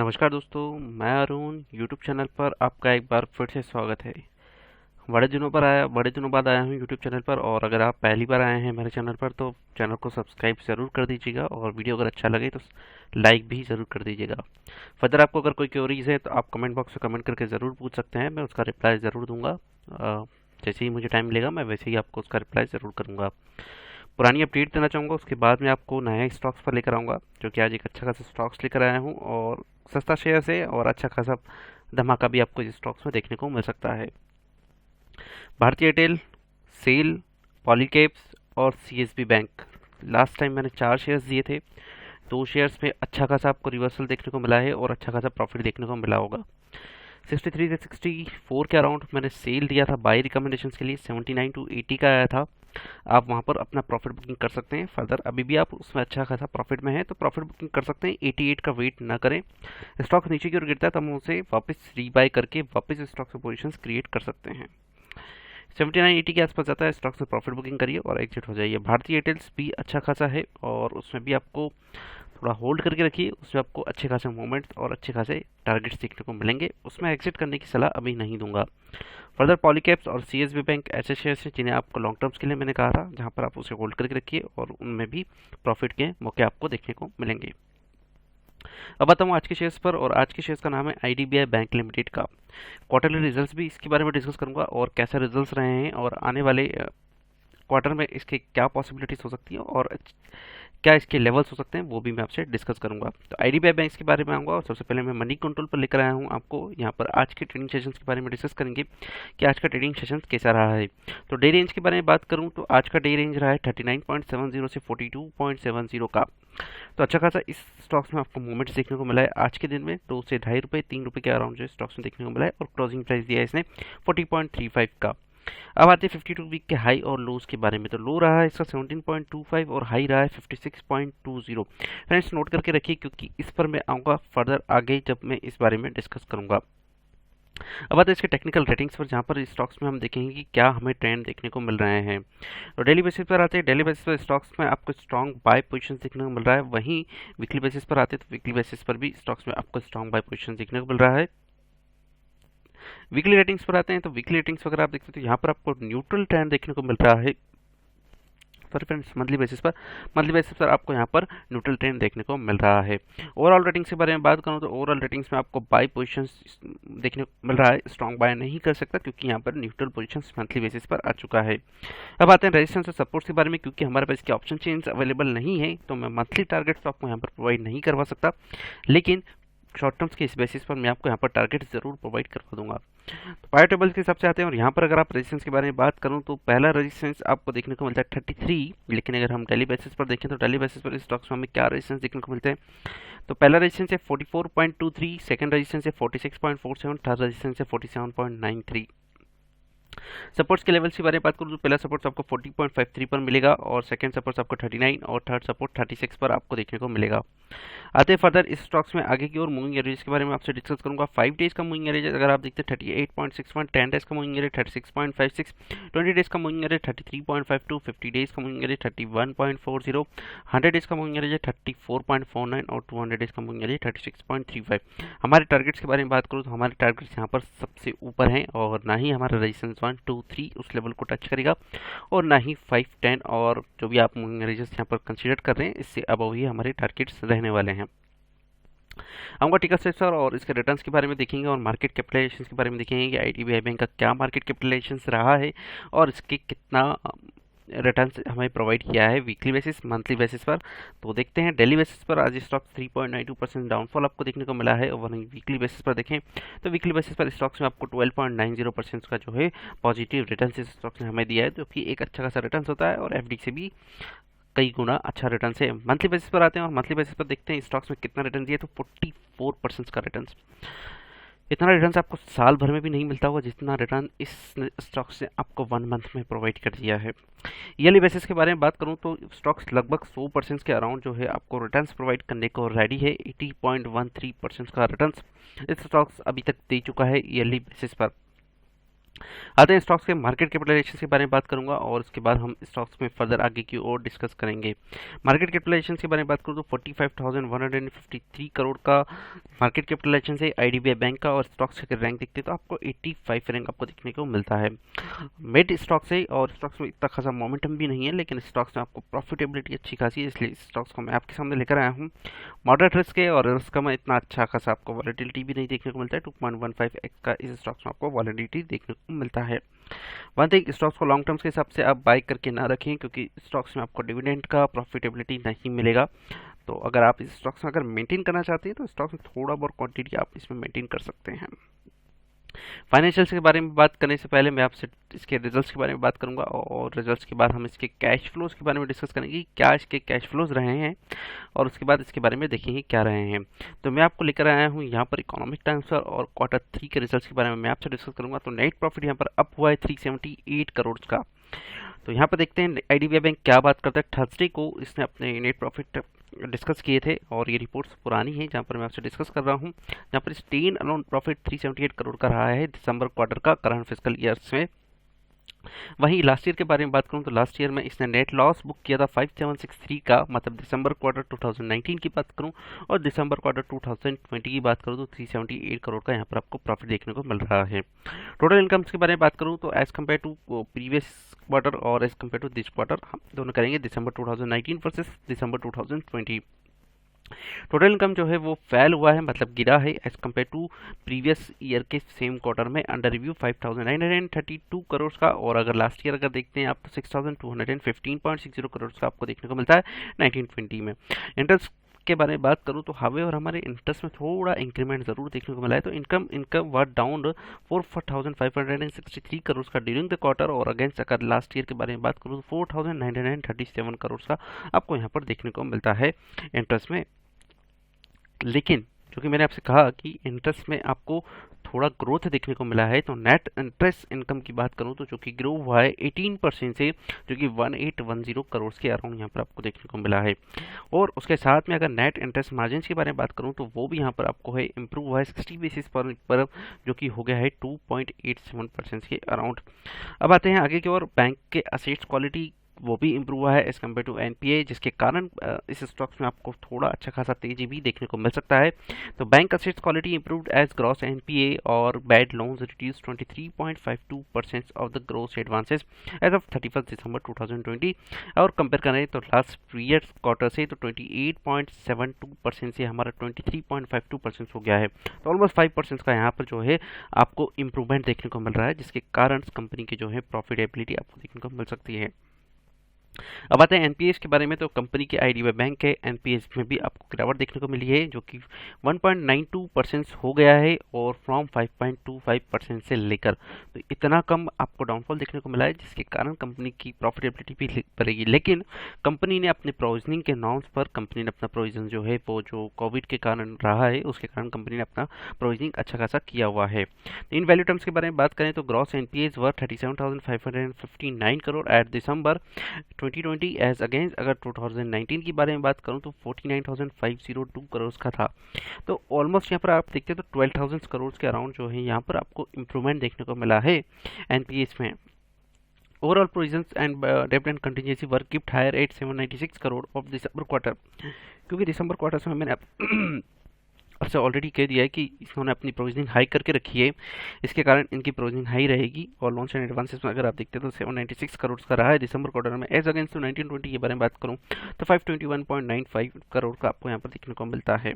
नमस्कार दोस्तों, मैं अरुण यूट्यूब चैनल पर आपका एक बार फिर से स्वागत है। बड़े दिनों बाद आया हूँ यूट्यूब चैनल पर। और अगर आप पहली बार आए हैं मेरे चैनल पर तो चैनल को सब्सक्राइब ज़रूर कर दीजिएगा और वीडियो अगर अच्छा लगे तो लाइक भी ज़रूर कर दीजिएगा। फर्दर आपको अगर कोई क्वेरीज है तो आप कमेंट बॉक्स में कमेंट करके ज़रूर पूछ सकते हैं, मैं उसका रिप्लाई ज़रूर दूंगा। जैसे ही मुझे टाइम मिलेगा मैं वैसे ही आपको उसका रिप्लाई ज़रूर करूँगा। पुरानी अपडेट देना चाहूँगा, उसके बाद में आपको नए स्टॉक्स पर लेकर आऊँगा, जो कि आज एक अच्छा खासा स्टॉक्स लेकर आया हूँ और सस्ता शेयर है और अच्छा खासा धमाका भी आपको इस स्टॉक्स में देखने को मिल सकता है। भारतीय एयरटेल, सेल, पॉलीकेब्स और सीएसबी बैंक। लास्ट टाइम मैंने 4 शेयर्स दिए थे, 2 शेयर्स में अच्छा खासा आपको रिवर्सल देखने को मिला है और अच्छा खासा प्रॉफिट देखने को मिला होगा। 63 से 64 के अराउंड मैंने सेल दिया था बाई रिकमेंडेशन के लिए, 79 to 80 का आया था। आप वहां पर अपना प्रॉफिट बुकिंग कर सकते हैं। फर्दर अभी भी आप उसमें अच्छा खासा प्रॉफिट में है तो प्रॉफिट बुकिंग कर सकते हैं। 88 का वेट ना करें। स्टॉक नीचे की ओर गिरता है तो हम उसे वापस रीबाय करके वापस स्टॉक से पोजीशंस क्रिएट कर सकते हैं। 79-80 के आसपास जाता है, स्टॉक से प्रॉफिट बुकिंग करिए और एग्जिट हो जाइए। भारतीय एयरटेल्स भी अच्छा खासा है और उसमें भी आपको थोड़ा होल्ड करके रखिए, उसमें आपको अच्छे खासे मूवमेंट्स और अच्छे खासे टारगेट्स देखने को मिलेंगे। उसमें एग्जिट करने की सलाह अभी नहीं दूंगा। फर्दर पॉलीकैप्स और सीएसबी बैंक ऐसे शेयर्स हैं जिन्हें आपको लॉन्ग टर्म्स के लिए मैंने कहा था, जहां पर आप उसे होल्ड करके रखिए और उनमें भी प्रॉफिट के मौके आपको देखने को मिलेंगे। अब आता हूँ आज के शेयर्स पर, और आज के शेयर्स का नाम है आईडीबीआई बैंक लिमिटेड का। क्वार्टरली रिजल्ट्स भी इसके बारे में डिस्कस करूंगा और कैसे रिजल्ट्स रहे हैं और आने वाले क्वार्टर में इसके क्या पॉसिबिलिटीज हो सकती है और क्या इसके लेवल्स हो सकते हैं वो भी मैं आपसे डिस्कस करूंगा। तो आईडीबीआई बैंक के बारे में आऊंगा और सबसे पहले मैं मनी कंट्रोल पर लेकर आया हूं आपको। यहाँ पर आज के ट्रेडिंग सेशंस के बारे में डिस्कस करेंगे कि आज का ट्रेडिंग सेशन कैसा रहा है। तो डे रेंज के बारे में बात करूं तो आज का डे रेंज रहा है 39.70 से 42.70 का। तो अच्छा खासा इस स्टॉक्स में आपको मूवमेंट्स देखने को मिला है आज के दिन में। 2 से ₹2.5 ₹3 के अराउंड जो स्टॉक्स में देखने को मिला है और क्लोजिंग प्राइस दिया है इसने 40.35 का। अब आते हैं 52 वीक के हाई और लोज के बारे में। तो लो रहा है इसका 17.25 और हाई रहा है 56.20। फ्रेंड्स नोट करके रखिए क्योंकि इस पर मैं आऊँगा फर्दर आगे जब मैं इस बारे में डिस्कस करूँगा। अब आते हैं इसके टेक्निकल रेटिंग्स पर, जहाँ पर इस स्टॉक्स में हम देखेंगे कि क्या हमें ट्रेंड देखने को मिल रहे हैं। तो डेली बेसिस पर आते हैं, डेली बेसिस पर स्टॉक्स में आपको स्ट्रॉन्ग बाय पोजीशन देखने को मिल रहा है। वहीं वीकली बेसिस पर आते हैं तो वीकली बेसिस पर भी स्टॉक्स में आपको स्ट्रॉन्ग बाय पोजीशन देखने को मिल रहा है। वीकली रेटिंग्स पर आते हैं तो वीकली रेटिंग्स वगैरह आप देखते हैं तो यहाँ पर आपको न्यूट्रल ट्रेंड देखने को मिल रहा है। सॉरी फ्रेंड्स, मंथली बेसिस पर आपको यहाँ पर न्यूट्रल ट्रेंड देखने को मिल रहा है। ओवरऑल रेटिंग्स के बारे में बात करूँ तो ओवरऑल रेटिंग्स में आपको बाय पोजीशंस देखने को मिल रहा है। स्ट्रॉन्ग बाय नहीं कर सकता क्योंकि यहाँ पर न्यूट्रल पोजीशंस मंथली बेसिस पर आ चुका है। अब आते हैं रेजिस्टेंस और सपोर्ट्स के बारे में। क्योंकि हमारे पास इसके ऑप्शन चेन्स अवेलेबल नहीं है तो मैं मंथली टारगेट्स आपको यहाँ पर प्रोवाइड नहीं करवा सकता, लेकिन शॉर्ट टर्म्स के इस बेसिस पर मैं आपको यहाँ पर टारगेट जरूर प्रोवाइड करवा दूंगा। तो पायर टेबल्स के हिसाब से आते हैं और यहाँ पर अगर आप रेजिस्टेंस के बारे में बात करूँ तो पहला रेजिस्टेंस आपको देखने को मिलता है 33। लेकिन अगर हम डेली बेसिस पर देखें तो डेली बेसिस पर इस स्टॉक्स में हमें क्या रेजिस्टेंस देखने को मिलते हैं। तो पहला रेजिस्टेंस है 44.23, सेकंड रेजिस्टेंस है 46.47, थर्ड रेजिस्टेंस है 47.93। सपोर्ट्स के लेवल्स के बारे में बात करूँ तो पहला सपोर्ट आपको 40.53 पर मिलेगा और सेकंड सपोर्ट आपको 39 और थर्ड सपोर्ट 36 पर आपको देखने को मिलेगा। आते हैं फर्दर इस स्टॉक्स में आगे की ओर मूविंग एवरेज के बारे में आपसे डिस्कस करूंगा। 5 डेज का मूविंग एवरेज अगर आप देखते हैं 38.61, 10 डेज का मूविंग एवरेज 36.56, 20 डेज का मूविंग एवरेज 33.52, 50 डेज का मूविंग एवरेज 31.40, 100 डेज का मूविंग एवरेज 34.49 और 200 डेज का मूविंग एवरेज 36.35। हमारे टारगेट्स के बारे में बात करूँ तो हमारे टारगेट्स यहाँ पर सबसे ऊपर हैं और ना ही हमारा रेजिस्टेंस 1, 2, 3 उस लेवल को टच करेगा और ना ही 5, 10 और जो भी आप मूविंग एवरेजेस यहाँ पर कंसीडर कर रहे हैं इससे अबव ही हमारे टारगेट्स रहने वाले हैं। आऊँगा टिकट स्ट्रक्चर और इसके रिटर्न्स के बारे में देखेंगे और मार्केट कैपिटलाइजेशन के बारे में देखेंगे कि आईडीबीआई बैंक का क्या मार्केट कैपिटलाइजेशन रहा है और इसके कितना रिटर्न्स हमें प्रोवाइड किया है वीकली बेसिस, मंथली बेसिस पर। तो देखते हैं डेली बेसिस पर आज स्टॉक 3.92% डाउनफॉल आपको देखने को मिला है और वहीं वीकली बेसिस पर देखें तो वीकली बेसिस पर स्टॉक्स में आपको 12.90% का जो है पॉजिटिव रिटर्न्स इस स्टॉक्स ने हमें दिया है, जो कि एक अच्छा खासा रिटर्न्स होता है और एफडी से भी कई गुना अच्छा रिटर्न है। मंथली बेसिस पर आते हैं और मंथली बेसिस पर देखते हैं स्टॉक्स में कितना रिटर्न दिया, तो 44% का रिटर्न। इतना रिटर्न आपको साल भर में भी नहीं मिलता होगा जितना रिटर्न इस स्टॉक से आपको 1 मंथ में प्रोवाइड कर दिया है। ईयरली बेसिस के बारे में बात करूं तो स्टॉक्स लगभग 100% के अराउंड जो है आपको रिटर्न्स प्रोवाइड करने को रेडी है। 80.13% का रिटर्न्स इस स्टॉक्स अभी तक दे चुका है ईयरली बेसिस पर। आते हैं स्टॉक्स के मार्केट कैपिटलाइजेशन के बारे में बात करूंगा और उसके बाद हम स्टॉक्स में फर्दर आगे की ओर डिस्कस करेंगे। मार्केट कैपिटलाइजेशन के बारे में बात करूं तो 45,153 करोड़ का मार्केट कैपिटलाइजेशन से आईडीबीआई बैंक का, और स्टॉक्स के रैंक देखते हैं तो आपको 85 रैंक आपको देखने को मिलता है। मिड स्टॉक्स है और स्टॉक्स में इतना खासा मोमेंटम भी नहीं है, लेकिन स्टॉक्स में आपको प्रॉफिटेबिलिटी अच्छी खासी है, इसलिए स्टॉक्स को मैं आपके सामने लेकर आया हूँ। मॉडरेट रिस्क है और रिस्क में इतना अच्छा खासा आपको वॉलेटिलिटी भी नहीं देखने को मिलता है। 2.15x का इस स्टॉक्स में आपको वॉलेटिलिटी देखने को मिलता है। वन थिंग, स्टॉक्स को लॉन्ग टर्म्स के हिसाब से आप बाई करके ना रखें, क्योंकि स्टॉक्स में आपको डिविडेंड का प्रॉफिटेबिलिटी नहीं मिलेगा। तो अगर आप इस स्टॉक्स में अगर मेंटेन करना चाहते हैं तो स्टॉक्स में थोड़ा बहुत क्वांटिटी आप इसमें मेंटेन कर सकते हैं। फाइनेंशियल्स के बारे में बात करने से पहले मैं आपसे इसके रिजल्ट्स के बारे में बात करूंगा, और रिजल्ट्स के बाद हम इसके कैश फ्लोज के बारे में डिस्कस करेंगे कि क्या इसके कैश फ्लोज रहे हैं, और उसके बाद इसके बारे में देखेंगे क्या रहे हैं। तो मैं आपको लेकर आया हूं यहाँ पर इकोनॉमिक टाइम्स और Q3 के रिजल्ट्स के बारे में मैं आपसे डिस्कस करूंगा। तो नेट प्रॉफिट यहाँ पर अप हुआ है 378 करोड़ का। तो यहाँ पर देखते हैं आईडीबीआई बैंक क्या बात करता है। थर्सडे को इसने अपने नेट प्रॉफिट डिस्कस किए थे, और ये रिपोर्ट्स पुरानी हैं जहाँ पर मैं आपसे डिस्कस कर रहा हूँ। जहाँ पर स्टेन अलोन प्रॉफिट 378 करोड़ का रहा है दिसंबर क्वार्टर का करंट फिस्कल ईयर्स में। वहीं लास्ट ईयर के बारे में बात करूं तो लास्ट ईयर में इसने नेट लॉस बुक किया था 5763 का, मतलब दिसंबर क्वार्टर 2019 की बात करूं, और दिसंबर क्वार्टर 2020 की बात करूं तो 378 करोड़ का यहाँ पर आपको प्रॉफिट देखने को मिल रहा है। टोटल इनकम्स के बारे में बात करूं तो as compare to previous quarter और as compare to this quarter हम दोनों करेंगे दिसंबर 2019 वर्सेस दिसंबर 2020। टोटल इनकम जो है वो फेल हुआ है, मतलब गिरा है as compare to previous year के सेम क्वार्टर में। अंडर रिव्यू 5,932 करोड़ का, और अगर लास्ट ईयर अगर देखते हैं आप तो 6,215.60 करोड़ का आपको देखने को मिलता है 1920 में। इंटरेस्ट के बारे में बात करूं तो और हमारे इंटरेस्ट में थोड़ा इंक्रीमेंट जरूर देखने को मिला है। तो इनकम वर डाउन 4,563 करोड़ का ड्यूरिंग द क्वार्टर, और अगेंस्ट अगर लास्ट ईयर के बारे में बात करूं तो 4,937 करोड़ का आपको यहाँ पर देखने को मिलता है इंटरेस्ट में। लेकिन जो कि मैंने आपसे कहा कि इंटरेस्ट में आपको थोड़ा ग्रोथ देखने को मिला है, तो नेट इंटरेस्ट इनकम की बात करूं तो जो कि ग्रो हुआ है 18% से, जो कि 1810 करोड़ के अराउंड यहाँ पर आपको देखने को मिला है। और उसके साथ में अगर नेट इंटरेस्ट मार्जिन के बारे में बात करूं तो वो भी यहाँ पर आपको है इम्प्रूव हुआ है 60 बेसिस पर, जो कि हो गया है 2.87% के अराउंड। अब आते हैं आगे की ओर। बैंक के असेट्स क्वालिटी वो भी इम्प्रूव हुआ है एज कम्पेयर टू एनपीए, जिसके कारण इस स्टॉक्स में आपको थोड़ा अच्छा खासा तेजी भी देखने को मिल सकता है। तो bank assets quality improved as gross NPA और bad loans reduce 23.52% of the gross advances as of 31 December 2020, और कंपेयर करें तो लास्ट प्रीवियस क्वार्टर से तो 28.72% से हमारा 23.52% हो गया है। तो ऑलमोस्ट 5% का यहाँ पर जो है आपको इम्प्रूवमेंट देखने को मिल रहा है, जिसके कारण कंपनी की जो है प्रॉफिटेबिलिटी आपको देखने को मिल सकती है। अब आते हैं एनपीएस के बारे में। तो कंपनी के आईडीबीआई बैंक के एनपीएस में भी आपको गिरावट देखने को मिली है, जो कि 1.92% हो गया है, और फ्रॉम 5.25% से लेकर तो इतना कम आपको डाउनफॉल देखने को मिला है, जिसके कारण कंपनी की प्रॉफिटेबिलिटी भी बढ़ेगी। लेकिन कंपनी ने अपने प्रोविजनिंग के नॉर्म्स पर कंपनी ने अपना प्रोविजन जो है वो जो कोविड के कारण रहा है, उसके कारण कंपनी ने अपना प्रोविजनिंग अच्छा खासा किया हुआ है। इन वैल्यू टर्म्स के बारे में बात करें तो ग्रॉस एनपीएस वर 37,559 करोड़ एट दिसंबर 2020 एज अगेंस्ट अगर 2019 के बारे में बात करूं तो 49,502 करोड़ का था। तो ऑलमोस्ट यहाँ पर आप देखते हैं तो 12,000 करोड़ के अराउंड जो है यहाँ पर आपको इम्प्रूवमेंट देखने को मिला है एनपीएस में। ओवरऑल प्रोविजंस एंड डेब्ट and contingency were kept higher at 796 crore of December quarter, क्योंकि दिसंबर क्वार्टर में मैंने आपसे ऑलरेडी कह दिया है कि इन्होंने अपनी प्रोविजनिंग हाई करके रखी है, इसके कारण इनकी प्रोविजनिंग हाई रहेगी। और लोन्स एंड एडवांसेस में अगर आप देखते हैं तो 796 करोड़ का रहा है दिसंबर क्वार्टर में, एज अगेंस्ट 1920 के बारे में बात करूं तो 521.95 करोड़ का आपको यहाँ पर देखने को मिलता है।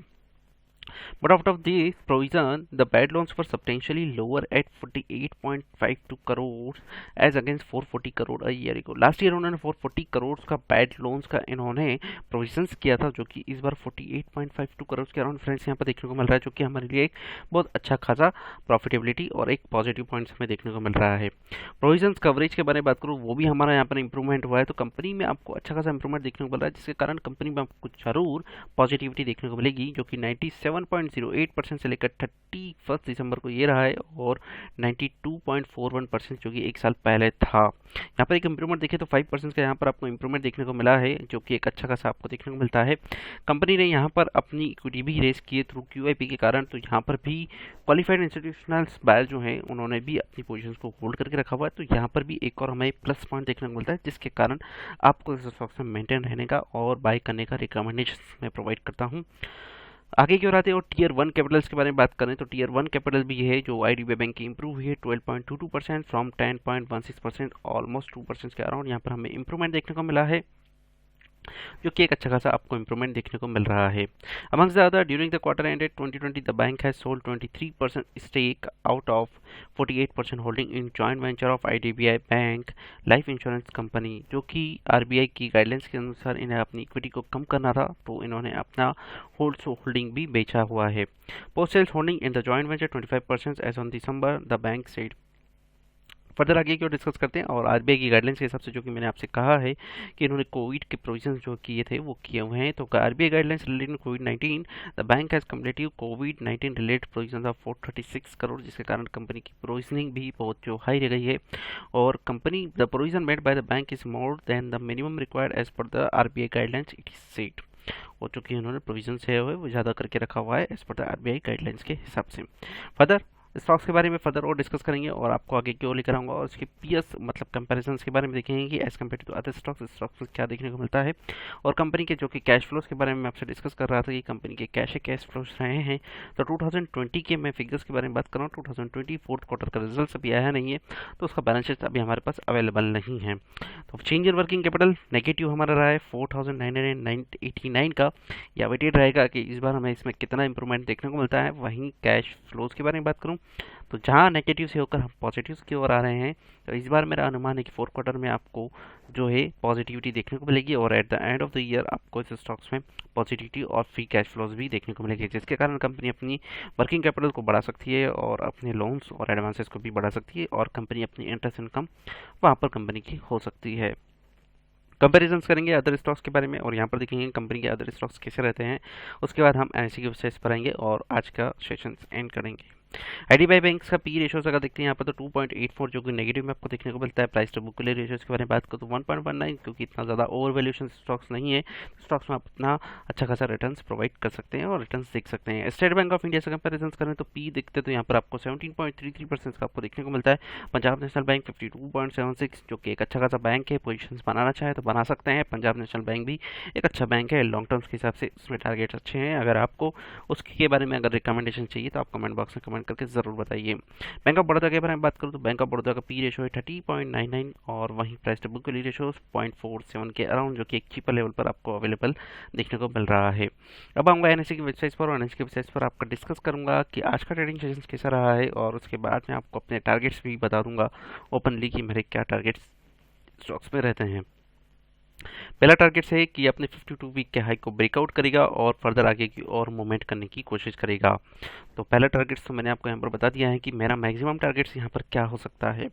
But out of this provision, the bad loans were substantially lower at 48.52 crores as against 440 crore a year ago. Last year उन्होंने 440 करोड़ का बैड लोन्स का इन्होंने प्रोविजंस किया था, जो कि इस बार 48.52 करोड़ के अराउंड फ्रेंड्स यहाँ पर देखने को मिल रहा है, जो कि हमारे लिए एक बहुत अच्छा खासा प्रॉफिटेबिलिटी और एक पॉजिटिव पॉइंट्स हमें देखने को मिल रहा है। प्रोविजंस कवरेज के बारे में बात करूँ, वो भी हमारा यहाँ पर इंप्रूवमेंट हुआ है। तो कंपनी में आपको अच्छा खासा इंप्रूवमेंट देखने को मिल रहा है, जिसके कारण कंपनी में आपको जरूर पॉजिटिविटी देखने को मिलेगी, जो कि 97 97.08% से लेकर 31 दिसंबर को ये रहा है, और 92.41% जो कि एक साल पहले था। यहाँ पर एक इंप्रूवमेंट देखें तो 5% का यहाँ पर आपको इंप्रूवमेंट देखने को मिला है, जो कि एक अच्छा खासा आपको देखने को मिलता है। कंपनी ने यहाँ पर अपनी इक्विटी भी रेस की है थ्रू QIP के कारण, तो यहाँ पर भी क्वालिफाइड इंस्टीट्यूशनल बायर जो हैं उन्होंने भी अपनी पोजीशंस को होल्ड करके रखा हुआ है। तो यहाँ पर भी एक और हमें प्लस पॉइंट देखने को मिलता है, जिसके कारण आपको इस स्टॉक्स में मेंटेन रहने का और बाय करने का रिकमेंडेशन मैं प्रोवाइड करता हूँ। आगे की ओर आते हैं और टीयर 1 कैपिटल्स के बारे में बात करें तो टीयर 1 कैपिटल भी है जो IDBI बैंक की इंप्रूव हुई है 12.22% फ्रॉम 10.16%, ऑलमोस्ट 2% के अराउंड यहाँ पर हमें इंप्रूवमेंट देखने को मिला है, जो कि एक अच्छा खासा आपको इंप्रूवमेंट देखने को मिल रहा है। अमंग ज़्यादा during the quarter ended 2020 the bank has sold 23% stake out of 48% holding in joint venture of IDBI bank life insurance company, जो कि RBI की गाइडलाइंस के अनुसार इन्हें अपनी इक्विटी को कम करना था, तो इन्होंने अपना होल्डिंग भी बेचा हुआ है। Post sales holding in the joint venture 25% as on December the bank said. Further आगे क्यों डिस्कस करते हैं और RBI की गाइडलाइंस के हिसाब से जो कि मैंने आपसे कहा है कि इन्होंने कोविड के प्रोविजंस जो किए थे वो किए हुए हैं। तो RBI गाइडलाइंस रिलेटेड कोविड-19 द बैंक हैज कम्प्लीटिव कोविड-19 रिलेटेड प्रोविजंस ऑफ 436 करोड़, जिसके कारण कंपनी की प्रोविजनिंग भी बहुत जो हाई रह गई है, और company the provision made by the bank is more than the minimum required as per the RBI guidelines it is said. और चूँकि उन्होंने प्रोविजन है वो ज़्यादा करके रखा हुआ है as per the RBI guidelines के हिसाब से। फर्दर स्टॉक्स के बारे में फर्दर और डिस्कस करेंगे और आपको आगे क्यों लेकर आऊँगा, और इसके पीएस मतलब कंपैरिजंस के बारे में देखेंगे कि as compare to other stocks में क्या देखने को मिलता है, और कंपनी के जो कि कैश फ्लोज के बारे में मैं आपसे डिस्कस कर रहा था कि कंपनी के कैश फ्लोज रहे हैं। तो 2020 के मैं फिगर्स के बारे में बात कर रहा हूँ। 2020 फोर्थ क्वार्टर का रिजल्ट अभी आया नहीं है, तो उसका बैलेंस शीट अभी हमारे पास अवेलेबल नहीं है। तो change in working capital negative हमारा रहा है 4,989 का। या वेटेड रहेगा कि इस बार हमें इसमें कितना इंप्रूवमेंट देखने को मिलता है। वहीं कैश फ्लोज के बारे में बात करूँ तो जहाँ नेगेटिव से होकर हम पॉजिटिव की ओर आ रहे हैं, तो इस बार मेरा अनुमान है कि फोर्थ क्वार्टर में आपको जो है पॉजिटिविटी देखने को मिलेगी, और at the end of the year आपको इस स्टॉक्स में पॉजिटिविटी और फ्री कैश फ्लोज भी देखने को मिलेगी, जिसके कारण कंपनी अपनी वर्किंग कैपिटल को बढ़ा सकती है और अपने लोन्स और एडवांसेस को भी बढ़ा सकती है, और कंपनी अपनी इंटरेस्ट इनकम वहाँ पर कंपनी की हो सकती है। कंपैरिजंस करेंगे अदर स्टॉक्स के बारे में, और यहाँ पर देखेंगे कंपनी के अदर स्टॉक्स कैसे रहते हैं। उसके बाद हम NSE की वेबसाइट पर आएंगे और आज का सेशन एंड करेंगे। IDBI बैंक का पी रेशोज अगर देखते हैं यहाँ पर तो 2.84 जो कि नेगेटिव में आपको देखने को मिलता है। Price to book value ratios के बारे में बात करो तो 1.19, क्योंकि इतना ज़्यादा ओवर वैल्यूएशन स्टॉक्स नहीं है, स्टॉक्स में आप अपना अच्छा खासा रिटर्न्स प्रोवाइड कर सकते हैं और रिटर्न्स देख सकते हैं। स्टेट बैंक ऑफ इंडिया से कंपेरिजन करें तो पी देखते तो यहाँ पर आपको 17.33% का आपको देखने को मिलता है। पंजाब नेशनल बैंक 52.76, जो कि एक अच्छा खासा बैंक है, पोजिशन बनाना चाहे तो बना सकते हैं। पंजाब नेशनल बैंक भी एक अच्छा बैंक है, लॉन्ग टर्म्स के हिसाब से उसमें टारगेट्स अच्छे हैं। अगर आपको उसके बारे में अगर रिकमेंडेशन चाहिए तो आप कमेंट बॉक्स में कमेंट करके ज़रूर बताइए। बैंक ऑफ बड़ौदा के बारे में बात करूं तो बैंक ऑफ बड़ौदा का पी रेशो है 30.99, और वहीं price to book value ratio 0.47 के अराउंड, जो कि एक चीपर लेवल पर आपको अवेलेबल देखने को मिल रहा है। अब आऊँगा NSE की वेबसाइट पर, और NSE की वेबसाइट पर आपका डिस्कस करूंगा कि आज का ट्रेडिंग सेशन कैसा रहा है, और उसके बाद मैं आपको अपने टारगेट्स भी बता दूंगा ओपनली कि मेरे क्या टारगेट्स स्टॉक्स में रहते हैं। पहला टारगेट है कि अपने 52 वीक के हाई को ब्रेकआउट करेगा और फर्दर आगे की और मूवमेंट करने की कोशिश करेगा। तो पहला टारगेट तो मैंने आपको यहाँ पर बता दिया है कि मेरा मैक्सिमम टारगेट्स यहाँ पर क्या हो सकता है।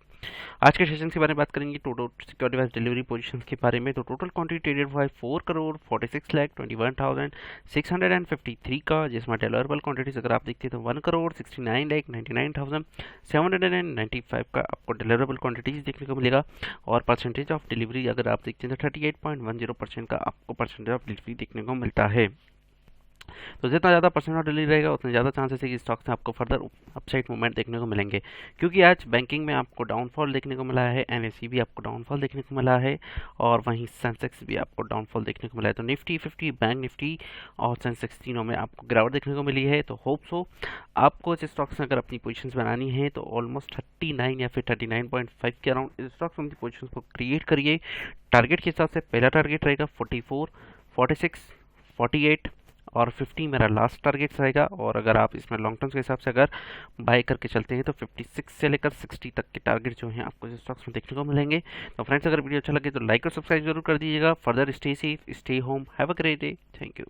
आज के सेशन के बारे में बात करेंगे total security wise delivery position के बारे में। तो टोटल क्वांटिटी ट्रेडेड हुआ है 4,46,21,653 का, जिसमें डिलीवरेबल क्वांटिटीज अगर आप देखते हैं तो 1,69,99,795 का आपको डिलीवरेबल क्वांटिटीज देखने को मिलेगा, और परसेंटेज ऑफ डिलीवरी अगर आप देखते हैं तो 38.10% का आपको परसेंटेज ऑफ डिलीवरी देखने को मिलता है। तो जितना ज़्यादा परसेंट ऑफ डिलीवरी रहेगा उतने ज़्यादा चांसेस है कि स्टॉक्स में आपको फर्दर अपसाइड मूवमेंट देखने को मिलेंगे, क्योंकि आज बैंकिंग में आपको डाउनफॉल देखने को मिला है, NSE भी आपको डाउनफॉल देखने को मिला है, और वहीं सेंसेक्स भी आपको डाउनफॉल देखने को मिला है। तो निफ्टी 50, बैंक निफ्टी और सेंसेक्स तीनों में आपको गिरावट देखने को मिली है। तो होप सो आपको इस स्टॉक्स में अगर अपनी पोजीशन बनानी है तो ऑलमोस्ट 39 या फिर 39.5 के अराउंड इस स्टॉक्स में अपनी पोजीशन को क्रिएट करिए। टारगेट के हिसाब से पहला टारगेट रहेगा 44, 46, 48 और 50 मेरा लास्ट टारगेट रहेगा। और अगर आप इसमें लॉन्ग टर्म्स के हिसाब से अगर बाय करके चलते हैं तो 56 से लेकर 60 तक के टारगेट जो हैं आपको इस स्टॉक्स में देखने को मिलेंगे। तो फ्रेंड्स, अगर वीडियो अच्छा लगे तो लाइक और सब्सक्राइब जरूर कर दीजिएगा। Further stay safe, stay home, have a great day, thank you.